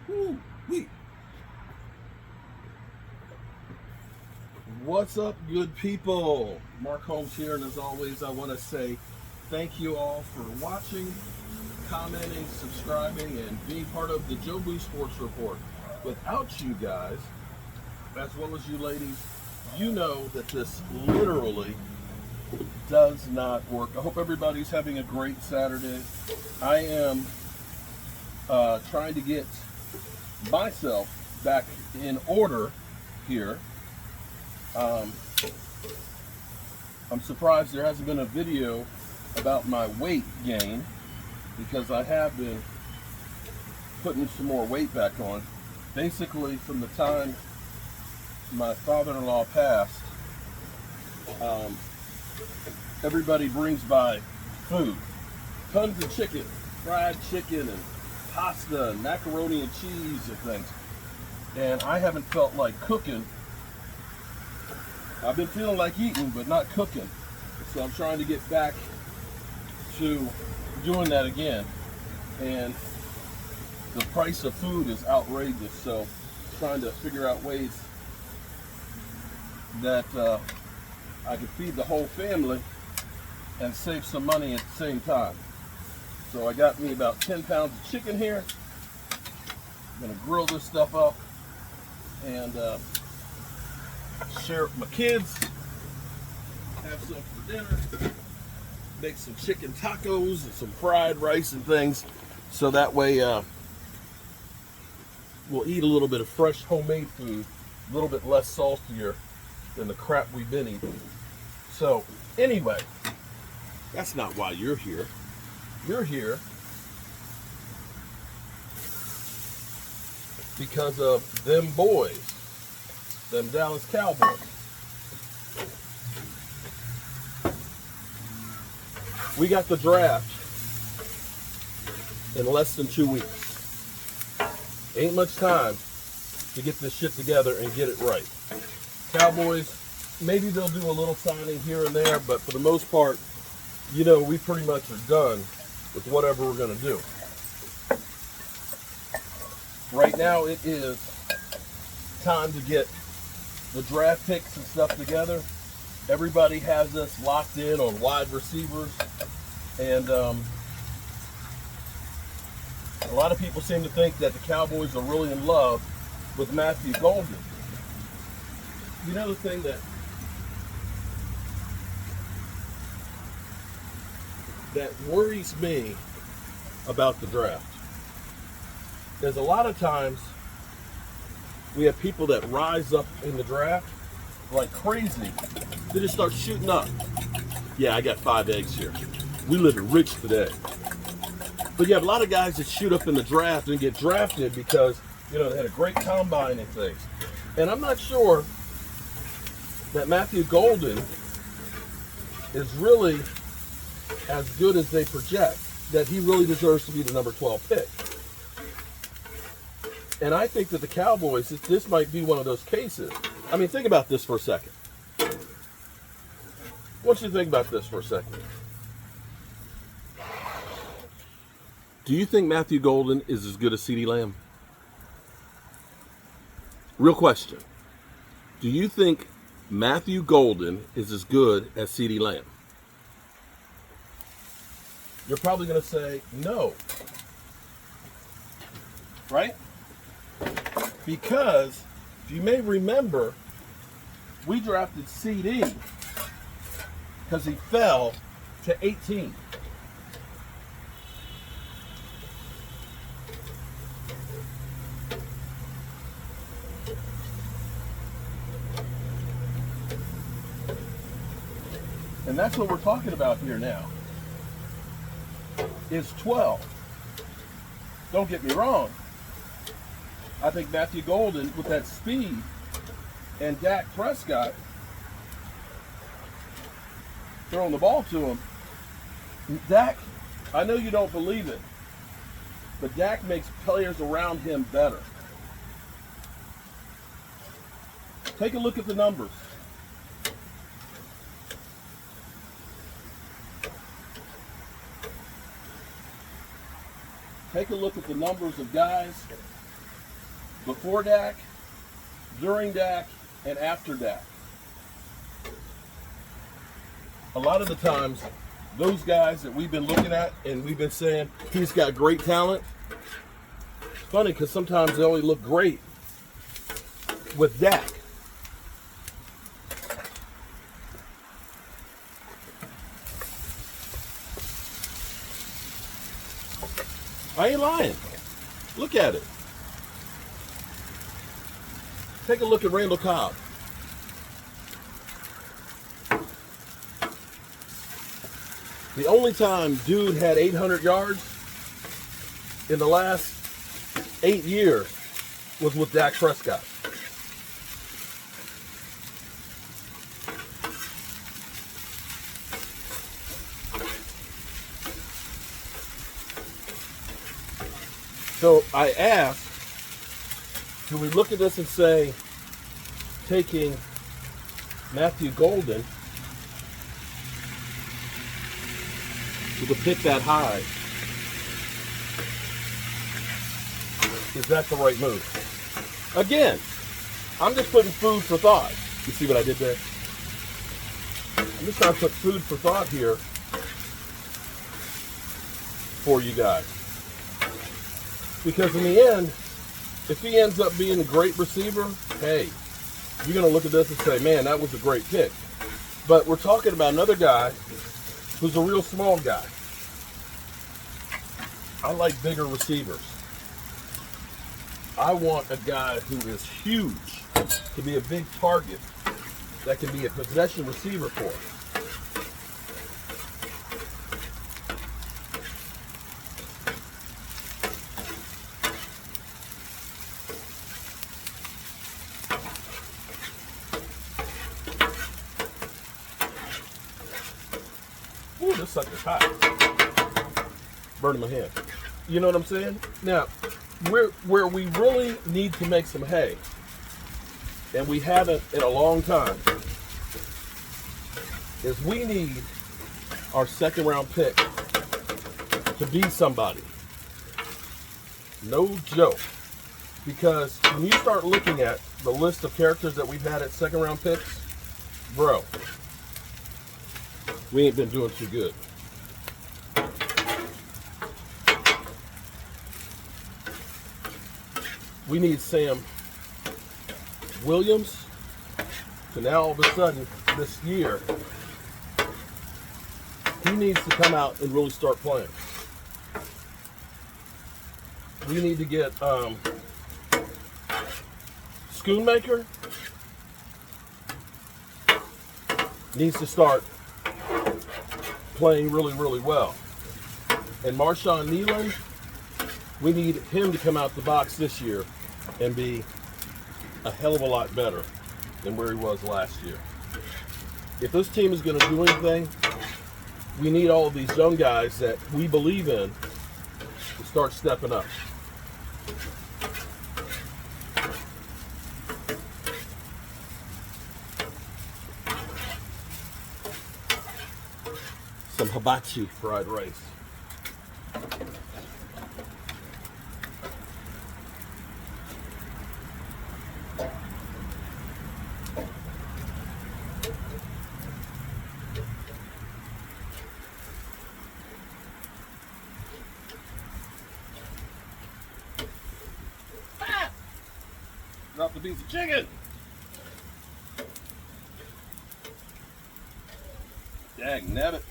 Woo wee. What's up, good people? Mark Holmes here, and as always, I want to say thank you all for watching, commenting, subscribing, and being part of the Jobu Sports Report. Without you guys, as well as you ladies, you know that this literally does not work. I hope everybody's having a great Saturday. I am trying to get myself back in order here. I'm surprised there hasn't been a video about my weight gain, because I have been putting some more weight back on. Basically, from the time my father-in-law passed, everybody brings by food. Tons of chicken, fried chicken and pasta and macaroni and cheese and things. And I haven't felt like cooking. I've been feeling like eating, but not cooking. So I'm trying to get back to doing that again. And the price of food is outrageous. So trying to figure out ways that I can feed the whole family and save some money at the same time. So I got me about 10 pounds of chicken here. I'm gonna grill this stuff up and share it with my kids, have some for dinner, make some chicken tacos and some fried rice and things, so that way we'll eat a little bit of fresh homemade food, a little bit less saltier than the crap we've been eating. So anyway, that's not why you're here. You're here because of them boys, them Dallas Cowboys. We got the draft in less than 2 weeks. Ain't much time to get this shit together and get it right. Cowboys, maybe they'll do a little signing here and there, but for the most part, you know, we pretty much are done with whatever we're going to do. Right now, it is time to get the draft picks and stuff together. Everybody has us locked in on wide receivers, and a lot of people seem to think that the Cowboys are really in love with Mathew Golden. You know, the thing that worries me about the draft is a lot of times we have people that rise up in the draft like crazy. They just start shooting up. Yeah, I got 5 eggs here. We living rich today. But you have a lot of guys that shoot up in the draft and get drafted because, you know, they had a great combine and things. And I'm not sure that Mathew Golden is really as good as they project, that he really deserves to be the number 12 pick. And I think that the Cowboys, this might be one of those cases. I mean, think about this for a second. I want you to think about this for a second. Do you think Mathew Golden is as good as CeeDee Lamb? Real question. Do you think Mathew Golden is as good as CeeDee Lamb? You're probably going to say no. Right? Because, if you may remember, we drafted CD because he fell to 18. And that's what we're talking about here now. Is 12. Don't get me wrong. I think Mathew Golden, with that speed, and Dak Prescott throwing the ball to him. Dak, I know you don't believe it, but Dak makes players around him better. Take a look at the numbers. Take a look at the numbers of guys before Dak, during Dak, and after Dak. A lot of the times, those guys that we've been looking at and we've been saying he's got great talent, it's funny because sometimes they only look great with Dak. I ain't lying. Look at it. Take a look at Randall Cobb. The only time dude had 800 yards in the last 8 years was with Dak Prescott. So I asked, do we look at this and say, taking Mathew Golden with a pick that high, is that the right move? Again, I'm just putting food for thought. You see what I did there? I'm just trying to put food for thought here for you guys. Because in the end, if he ends up being a great receiver, hey, you're going to look at this and say, man, that was a great pick. But we're talking about another guy who's a real small guy. I like bigger receivers. I want a guy who is huge to be a big target that can be a possession receiver for us. Ooh, this sucker's hot. Burning my hand. You know what I'm saying? Now, where we really need to make some hay, and we haven't in a long time, is we need our second round pick to be somebody. No joke. Because when you start looking at the list of characters that we've had at second round picks, bro, we ain't been doing too good. We need Sam Williams to now all of a sudden this year, he needs to come out and really start playing. We need to get Schoonmaker needs to start playing really, really well. And Marshawn Nealon, we need him to come out the box this year and be a hell of a lot better than where he was last year. If this team is going to do anything, we need all of these young guys that we believe in to start stepping up. Some hibachi fried rice. Drop the piece of chicken. Dag nabbit.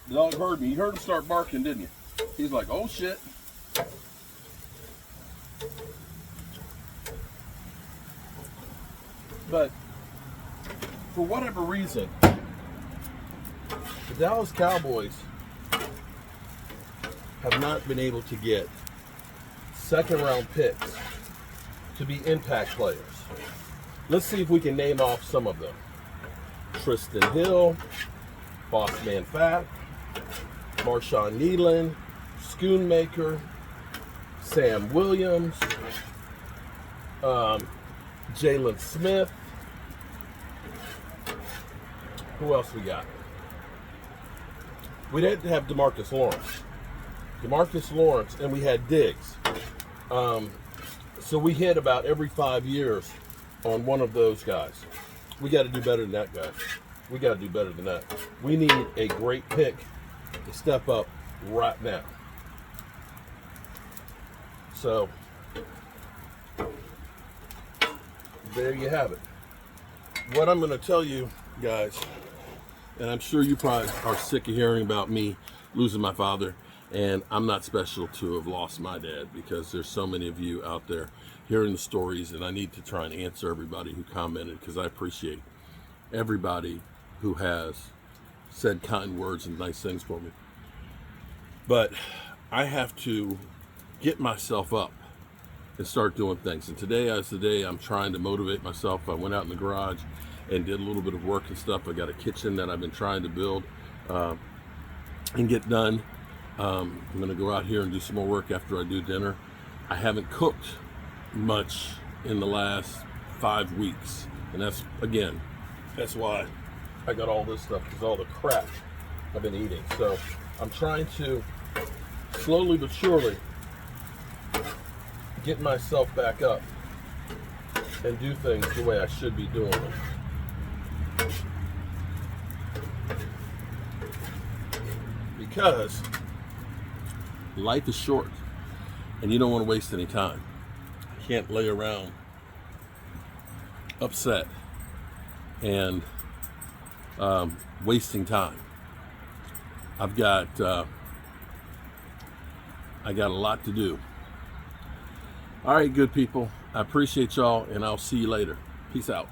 The dog heard me. You heard him start barking, didn't you? He's like, oh shit. But for whatever reason, the Dallas Cowboys have not been able to get second round picks to be impact players. Let's see if we can name off some of them. Tristan Hill, Boss Man Fat, Marshawn Nealon, Schoonmaker, Sam Williams, Jalen Smith. Who else we got? We didn't have DeMarcus Lawrence. DeMarcus Lawrence, and we had Diggs. So we hit about every 5 years on one of those guys. We got to do better than that, guys. We got to do better than that. We need a great pick to step up right now. So there you have it. What I'm going to tell you guys, and I'm sure you probably are sick of hearing about me losing my father, and I'm not special to have lost my dad, because there's so many of you out there hearing the stories, and I need to try and answer everybody who commented, because I appreciate everybody who has said kind words and nice things for me. But I have to get myself up and start doing things. And today is the day I'm trying to motivate myself. I went out in the garage and did a little bit of work and stuff. I got a kitchen that I've been trying to build and get done. I'm going to go out here and do some more work after I do dinner. I haven't cooked much in the last 5 weeks. And that's why I got all this stuff, because all the crap I've been eating. So I'm trying to slowly but surely get myself back up and do things the way I should be doing them. Because life is short and you don't want to waste any time. You can't lay around upset and wasting time. I got a lot to do. All right, good people. I appreciate y'all, and I'll see you later. Peace out.